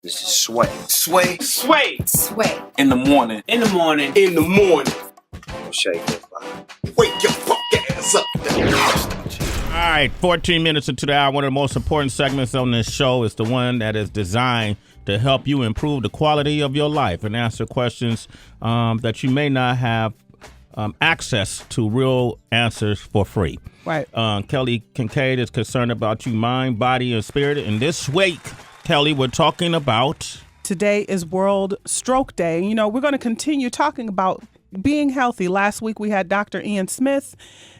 This is Sway. Sway. Sway. Sway. In the morning. In the morning. In the morning. Shake your body. Wake your fuck ass up. All right, 14 minutes into the hour. One of the most important segments on this show is the one that is designed to help you improve the quality of your life and answer questions that you may not have access to real answers for free. Right. Kelly Kinkaid is concerned about you, mind, body, and spirit. And this week, Kelly, we're talking about... Today is World Stroke Day. You know, we're going to continue talking about being healthy. Last week we had Dr. Ian Smith.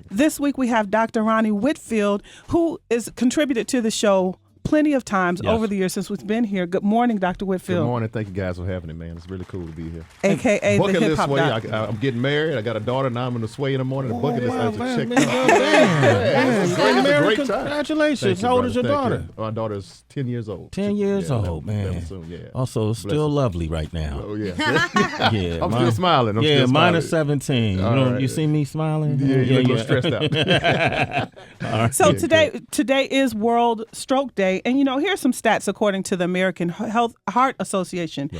This week we have Dr. Rani Whitfield, who is contributed to the show plenty of times over the years since we've been here. Good morning, Dr. Whitfield. Good morning. Thank you guys for having me, man. It's really cool to be here. AKA the hip hop doctor. I'm getting married. I got a daughter. Now I'm going to sway in the morning. The bucket list has to check Great time. Congratulations. How old is your daughter? My daughter is 10 years old. 10 years old, man. Soon, yeah. Also, still lovely right now. Oh, yeah. Yeah, I'm still smiling. Mine is 17. You see me smiling? Yeah, you're a little stressed out. Right. So today is World Stroke Day. And, you know, here's some stats according to the American Heart Association.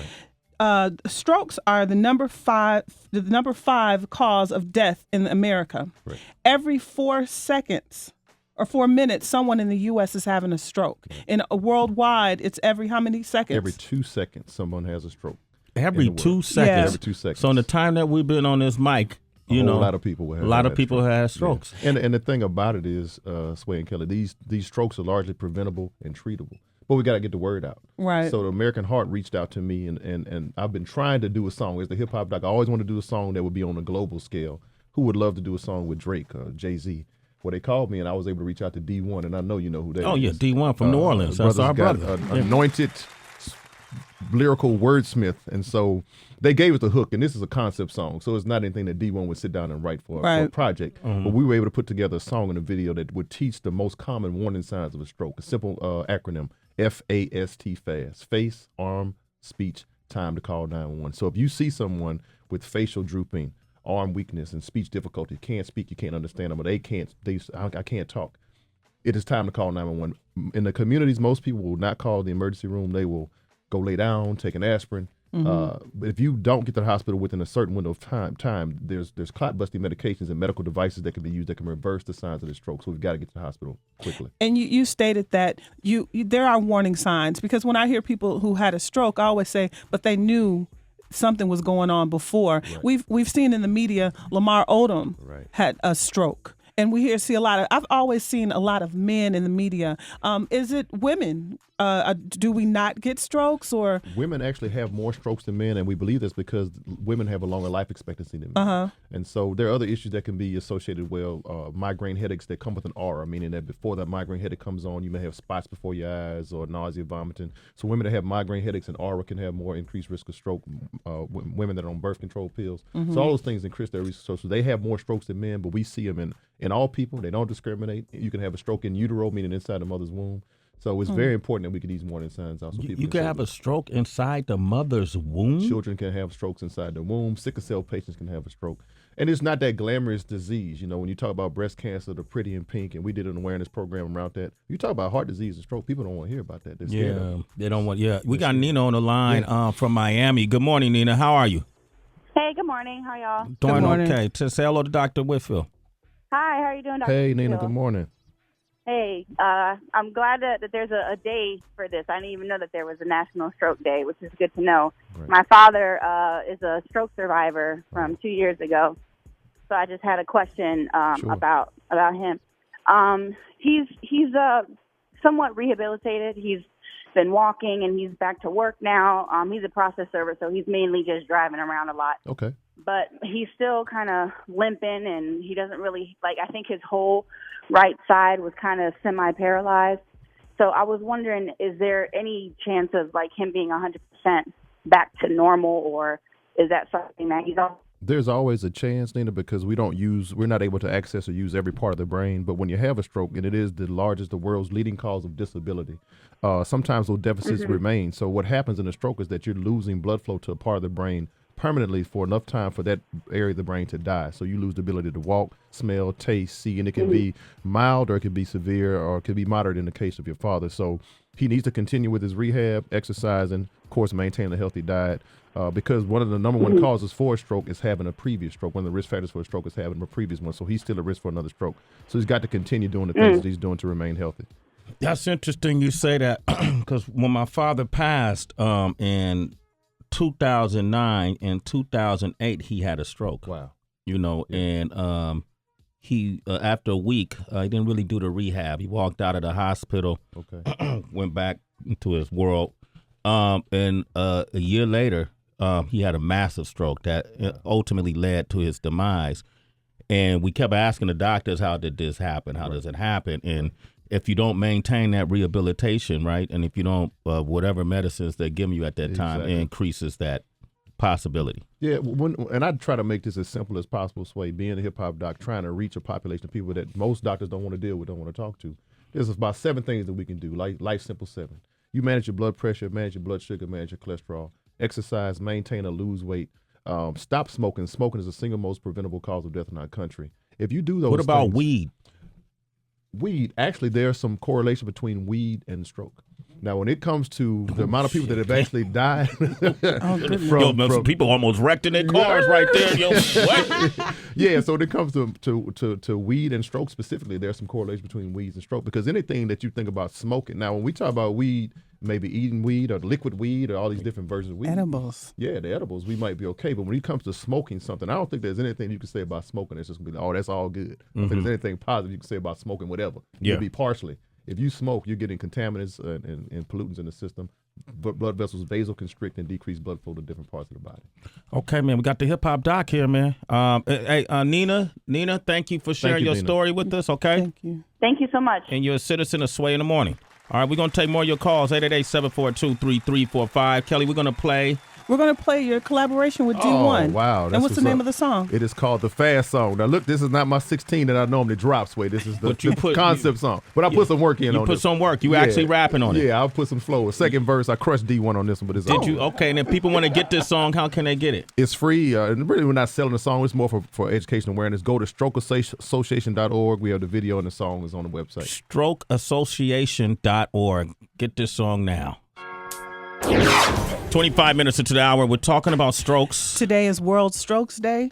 Right. Strokes are the number five cause of death in America. Right. Every 4 seconds or 4 minutes, someone in the U.S. is having a stroke. And worldwide, it's every how many seconds? Every 2 seconds, someone has a stroke. Every 2 seconds? Yeah. Every 2 seconds. So in the time that we've been on this mic, a lot of people will have a lot of people have strokes. Yeah. And the thing about it is, Sway and Kelly, these strokes are largely preventable and treatable. But we got to get the word out. Right. So the American Heart reached out to me, and I've been trying to do a song. As the hip hop doc, I always want to do a song that would be on a global scale. Who would love to do a song with Drake, Jay-Z? Well, they called me, and I was able to reach out to Dee-1, and I know you know who that is. Oh, yeah, Dee-1 from New Orleans. That's our brother. Anointed lyrical wordsmith, and so they gave us a hook, and this is a concept song, so it's not anything that D1 would sit down and write for a project. But we were able to put together a song and a video that would teach the most common warning signs of a stroke. A simple acronym: F.A.S.T. FAST: face, arm, speech, time to call 911. So if you see someone with facial drooping, arm weakness, and speech difficulty, can't speak, you can't understand them, or I can't talk, it is time to call 911. In the communities, most people will not call the emergency room. They will go lay down, take an aspirin. But if you don't get to the hospital within a certain window of time, there's clot-busting medications and medical devices that can be used that can reverse the signs of the stroke. So we've got to get to the hospital quickly. And you stated that there are warning signs, because when I hear people who had a stroke, I always say, but they knew something was going on before. Right. We've seen in the media Lamar Odom had a stroke. And I've always seen a lot of men in the media. Is it women? Do we not get strokes, or? Women actually have more strokes than men, and we believe this because women have a longer life expectancy than men. And so there are other issues that can be associated with migraine headaches that come with an aura, meaning that before that migraine headache comes on, you may have spots before your eyes or nausea, vomiting. So women that have migraine headaches and aura can have more increased risk of stroke. Women that are on birth control pills. So all those things increase their risk. So they have more strokes than men, but we see them in all people. They don't discriminate. You can have a stroke in utero, meaning inside the mother's womb. So it's very important that we get these warning signs out. So you can have a stroke inside the mother's womb? Children can have strokes inside the womb. Sickle cell patients can have a stroke. And it's not that glamorous disease. You know, when you talk about breast cancer, the pretty in pink, and we did an awareness program around that. You talk about heart disease and stroke, people don't want to hear about that. They're scared of it. They don't want, We got Nina on the line from Miami. Good morning, Nina. How are you? Hey, good morning. How y'all? Doing okay. Say hello to Dr. Whitfield. Hi, how are you doing, Dr. Hey, Whitfield? Nina, good morning. Hey, I'm glad that there's a day for this. I didn't even know that there was a National Stroke Day, which is good to know. Right. My father is a stroke survivor from 2 years ago, so I just had a question about him. He's somewhat rehabilitated. He's been walking, and he's back to work now. He's a process server, so he's mainly just driving around a lot. Okay. But he's still kind of limping, and he doesn't really, I think his whole right side was kind of semi-paralyzed. So I was wondering, is there any chance of, him being 100% back to normal, or is that something that he's on? There's always a chance, Nina, because we're not able to access or use every part of the brain. But when you have a stroke, and it is the world's leading cause of disability, sometimes those deficits remain. So what happens in a stroke is that you're losing blood flow to a part of the brain permanently for enough time for that area of the brain to die. So you lose the ability to walk, smell, taste, see, and it can be mild or it can be severe or it can be moderate in the case of your father. So he needs to continue with his rehab, exercising, of course, maintain a healthy diet. Because one of the number one causes for a stroke is having a previous stroke. One of the risk factors for a stroke is having a previous one. So he's still at risk for another stroke. So he's got to continue doing the things that he's doing to remain healthy. That's interesting you say that, because when my father passed in 2009, in 2008, he had a stroke. Wow. And he, after a week, he didn't really do the rehab. He walked out of the hospital, went back into his world. And a year later, he had a massive stroke that ultimately led to his demise. And we kept asking the doctors, how did this happen? How does it happen? And if you don't maintain that rehabilitation, right, and if you don't, whatever medicines they're giving you at that time, it increases that possibility. Yeah, and I try to make this as simple as possible, Sway, being a hip-hop doc, trying to reach a population of people that most doctors don't want to deal with, don't want to talk to. There's about 7 things that we can do, like life simple 7. You manage your blood pressure, manage your blood sugar, manage your cholesterol, exercise, maintain or lose weight, stop smoking. Smoking is the single most preventable cause of death in our country. If you do those What about things, weed? Weed, actually, there's some correlation between weed and stroke. Now, when it comes to the amount of people that have actually died from people almost wrecked in their cars right there. Yo, what? Yeah, so when it comes to weed and stroke specifically, there's some correlation between weeds and stroke, because anything that you think about smoking. Now, when we talk about weed, maybe eating weed or liquid weed or all these different versions of weed. Edibles. Yeah, the edibles, we might be okay. But when it comes to smoking something, I don't think there's anything you can say about smoking. It's just going to be, oh, that's all good. I don't think there's anything positive you can say about smoking, whatever. It'll be partially. If you smoke, you're getting contaminants and pollutants in the system. Blood vessels vasoconstrict and decrease blood flow to different parts of the body. Okay, man. We got the hip-hop doc here, man. Hey, Nina, thank you for sharing your story with us, okay? Thank you. Thank you so much. And you're a citizen of Sway in the Morning. All right, we're going to take more of your calls, 888-742-3345. Kelly, we're going to play your collaboration with Dee-1. Oh, wow. And what's the name of the song? It is called the F.A.S.T. song. Now, look, this is not my 16 that I normally drop, Sway. This is the concept song. But I put some work in on it. You put some work. You actually rapping on it. Yeah, I'll put some flow. Second verse, I crushed Dee-1 on this one. But it's Did you? Okay, and if people want to get this song, how can they get it? It's free. And really, we're not selling the song. It's more for education awareness. Go to strokeassociation.org. We have the video and the song is on the website. Strokeassociation.org. Get this song now. 25 minutes into the hour, we're talking about strokes. Today is World Strokes Day.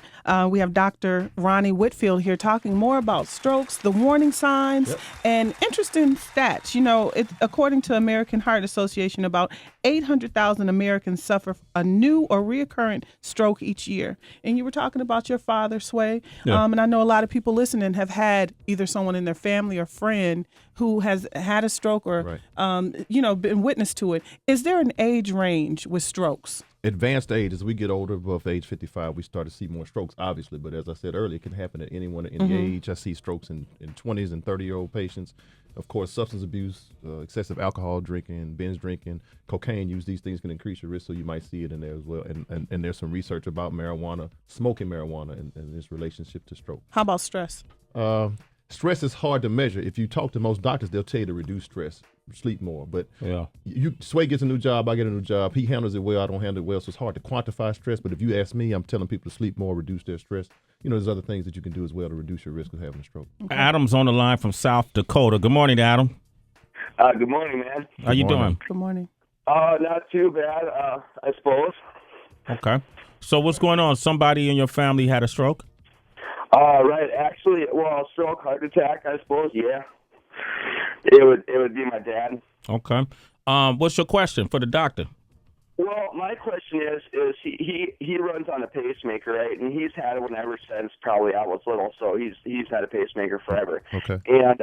We have Dr. Rani Whitfield here talking more about strokes, the warning signs, and interesting stats. You know, according to American Heart Association, about 800,000 Americans suffer a new or reoccurring stroke each year. And you were talking about your father, Sway. And I know a lot of people listening have had either someone in their family or friend who has had a stroke or, been witness to it. Is there an age range with strokes? Advanced age, as we get older, above age 55, we start to see more strokes, obviously. But as I said earlier, it can happen at anyone at any age. I see strokes in 20s and 30-year-old patients. Of course, substance abuse, excessive alcohol drinking, binge drinking, cocaine use, these things can increase your risk, so you might see it in there as well. And there's some research about marijuana, smoking marijuana, and its relationship to stroke. How about stress? Stress is hard to measure. If you talk to most doctors, they'll tell you to reduce stress, sleep more. But Sway gets a new job, I get a new job. He handles it well, I don't handle it well, so it's hard to quantify stress. But if you ask me, I'm telling people to sleep more, reduce their stress. You know, there's other things that you can do as well to reduce your risk of having a stroke. Okay. Adam's on the line from South Dakota. Good morning, Adam. Good morning, man. How you doing? Good morning. Not too bad, I suppose. Okay. So what's going on? Somebody in your family had a stroke? Right. Actually, stroke, heart attack, I suppose. Yeah. It would be my dad. Okay. What's your question for the doctor? Well, my question is he runs on a pacemaker, right? And he's had it ever since probably I was little, so he's had a pacemaker forever. Okay. And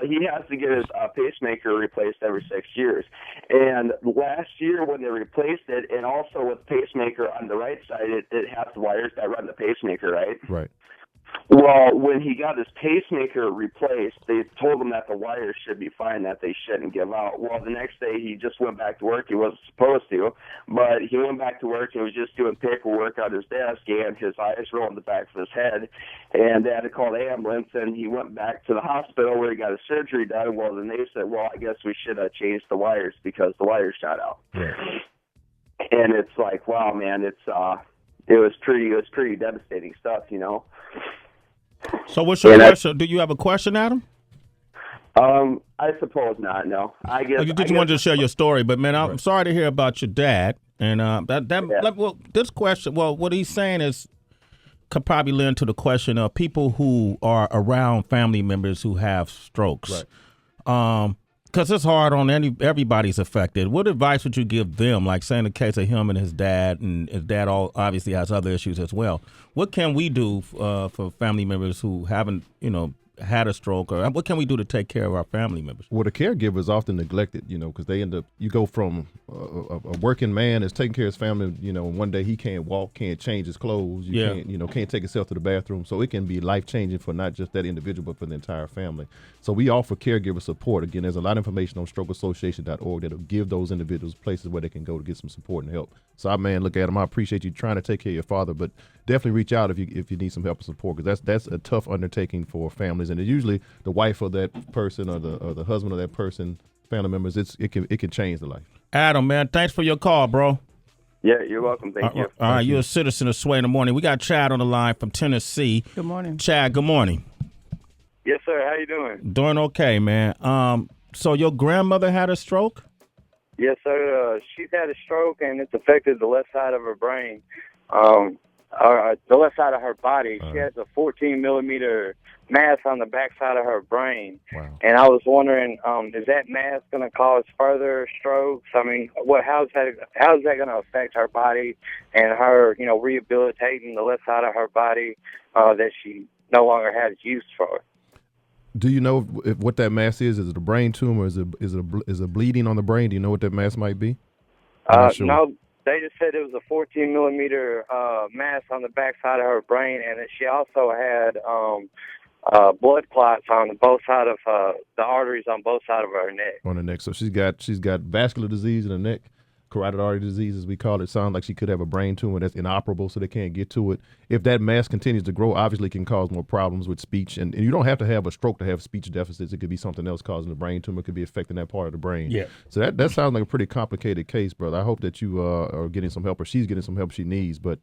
he has to get his pacemaker replaced every 6 years. And last year when they replaced it, and also with the pacemaker on the right side, it has the wires that run the pacemaker, right? Right. Well, when he got his pacemaker replaced, they told him that the wires should be fine, that they shouldn't give out. Well, the next day he just went back to work. He wasn't supposed to, but he went back to work and was just doing paperwork on his desk, and his eyes rolled in the back of his head, and they had to call the ambulance, and he went back to the hospital where he got his surgery done. Well, then they said, I guess we should change the wires because the wires shot out. Right. and it's like, wow, man, it was pretty devastating stuff, you know. So what's your question? Do you have a question, Adam? I suppose not. No, I guess. You wanted to share your story, but man, I'm sorry to hear about your dad. And this question, what he's saying is could probably lend to the question of people who are around family members who have strokes. Right. Because it's hard on everybody's affected. What advice would you give them? Like, say in the case of him and his dad obviously has other issues as well. What can we do for family members who haven't, had a stroke, or what can we do to take care of our family members? Well, the caregiver is often neglected, because they end up, you go from a working man that's taking care of his family, one day he can't walk, can't change his clothes, can't take himself to the bathroom. So it can be life-changing for not just that individual, but for the entire family. So we offer caregiver support. Again, there's a lot of information on strokeassociation.org that'll give those individuals places where they can go to get some support and help. So, look at him. I appreciate you trying to take care of your father, but definitely reach out if you need some help and support, because that's a tough undertaking for families, and it's usually the wife of that person or the husband of that person, family members. It can change the life. Adam, man, thanks for your call, bro. Yeah, you're welcome. Thank you. All right, you're a citizen of Sway in the Morning. We got Chad on the line from Tennessee. Good morning, Chad. Good morning. Yes, sir. How you doing? Doing okay, man. So your grandmother had a stroke? Yes, sir. She's had a stroke, and it's affected the left side of her brain, the left side of her body. She has a 14-millimeter mass on the back side of her brain. Wow. And I was wondering, is that mass going to cause further strokes? I mean, how's that going to affect her body and her, rehabilitating the left side of her body that she no longer has use for? Do you know what that mass is? Is it a brain tumor? Is it bleeding on the brain? Do you know what that mass might be? Sure. No, they just said it was a 14-millimeter mass on the back side of her brain, and that she also had blood clots on both sides of the arteries on both sides of her neck. On the neck. So she's got vascular disease in the neck. Carotid artery disease, as we call it. Sounds like she could have a brain tumor that's inoperable, so they can't get to it. If that mass continues to grow, obviously it can cause more problems with speech. And you don't have to have a stroke to have speech deficits. It could be something else causing the brain tumor. It could be affecting that part of the brain. Yeah. So that sounds like a pretty complicated case, brother. I hope that you are getting some help, or she's getting some help she needs. But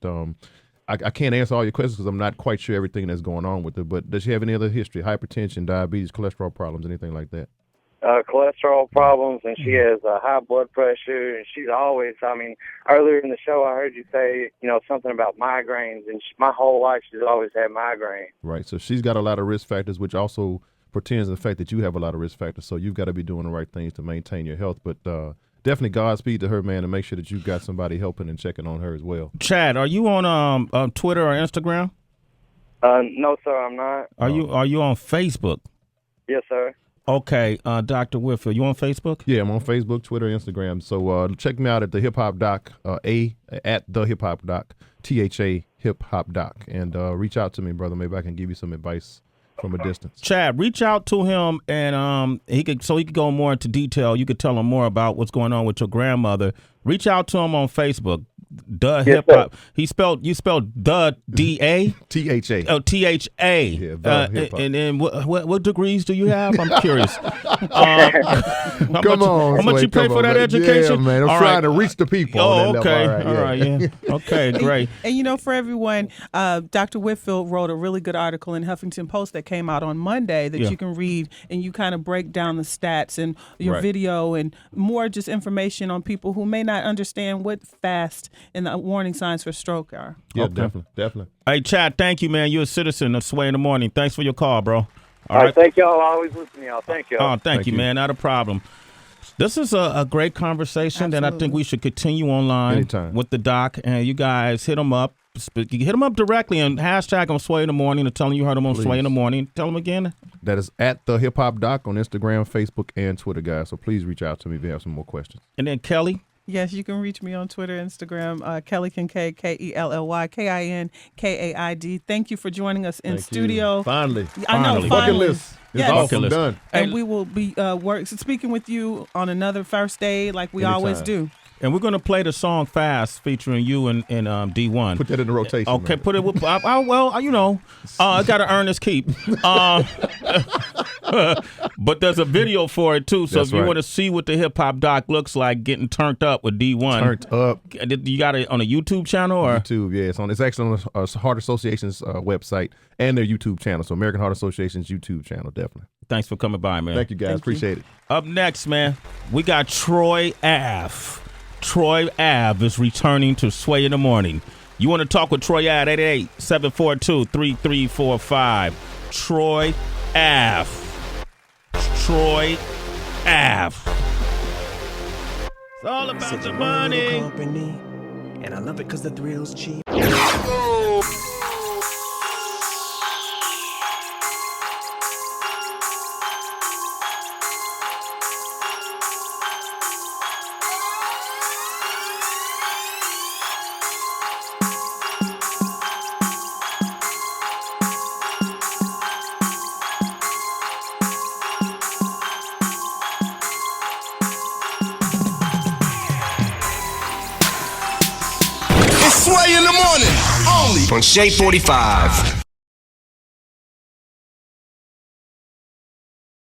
I can't answer all your questions because I'm not quite sure everything that's going on with her. But does she have any other history? Hypertension, diabetes, cholesterol problems, anything like that? Cholesterol problems, and she has high blood pressure, and she's always, earlier in the show I heard you say, something about migraines, and my whole life she's always had migraines. Right, so she's got a lot of risk factors, which also portends the fact that you have a lot of risk factors, so you've got to be doing the right things to maintain your health, but definitely Godspeed to her, man, and make sure that you've got somebody helping and checking on her as well. Chad, are you on Twitter or Instagram? No, sir, I'm not. Are you on Facebook? Yes, sir. Okay, Dr. Whitfield, you on Facebook? Yeah, I'm on Facebook, Twitter, Instagram. So check me out at the Hip Hop Doc, at the Hip Hop Doc, THA Hip Hop Doc, and reach out to me, brother. Maybe I can give you some advice from a distance. Chad, reach out to him, and he could go more into detail. You could tell him more about what's going on with your grandmother. Reach out to him on Facebook. The Hip Hop. You spelled the D-A? T-H-A. Oh, T-H-A. Yeah, the Hip Hop. And then what degrees do you have? I'm curious. How much you pay for that education? Yeah, man. I'm trying to reach the people. Oh, okay. All right, yeah. Okay, great. And for everyone, Dr. Whitfield wrote a really good article in Huffington Post that came out on Monday that you can read, and you kind of break down the stats and your video and more just information on people who may not understand what F.A.S.T. and the warning signs for stroke are. Yeah, okay. Definitely. Hey, Chad, thank you, man. You're a citizen of Sway in the Morning. Thanks for your call, bro. All right. Thank y'all. I always listen to y'all. Thank y'all. Oh, thank you, man. Not a problem. This is a great conversation that I think we should continue online with the doc. And you guys hit him up. Hit him up directly and hashtag on Sway in the Morning and tell him you heard him on Sway in the Morning. Tell him again. That is at the Hip Hop Doc on Instagram, Facebook, and Twitter, guys. So please reach out to me if you have some more questions. And then Kelly. Yes, you can reach me on Twitter, Instagram, Kelly Kinkaid, Kelly Kinkaid. Thank you for joining us in studio. Finally. I know, finally. Bucket list. It's awesome. Done. And we will be speaking with you on another first day like we always do. And we're going to play the song Fast featuring you and Dee-1. Put that in the rotation. Okay, man. put it with, I got to earn this keep. But there's a video for it too. So That's if you right. want to see what the hip hop doc looks like getting turned up with Dee-1, Turned up. You got it on a YouTube channel or YouTube? Yeah, it's actually on the Heart Association's website and their YouTube channel. So American Heart Association's YouTube channel, definitely. Thanks for coming by, man. Thank you, guys. Appreciate it. Up next, man, we got Troy Ave. Troy Ave is returning to Sway in the Morning. You want to talk with Troy Ave, 888-742-3345. Troy Ave. Troy Ave. It's all about the money. Company, and I love it because the thrill's cheap. Sway in the morning, only On Shade 45.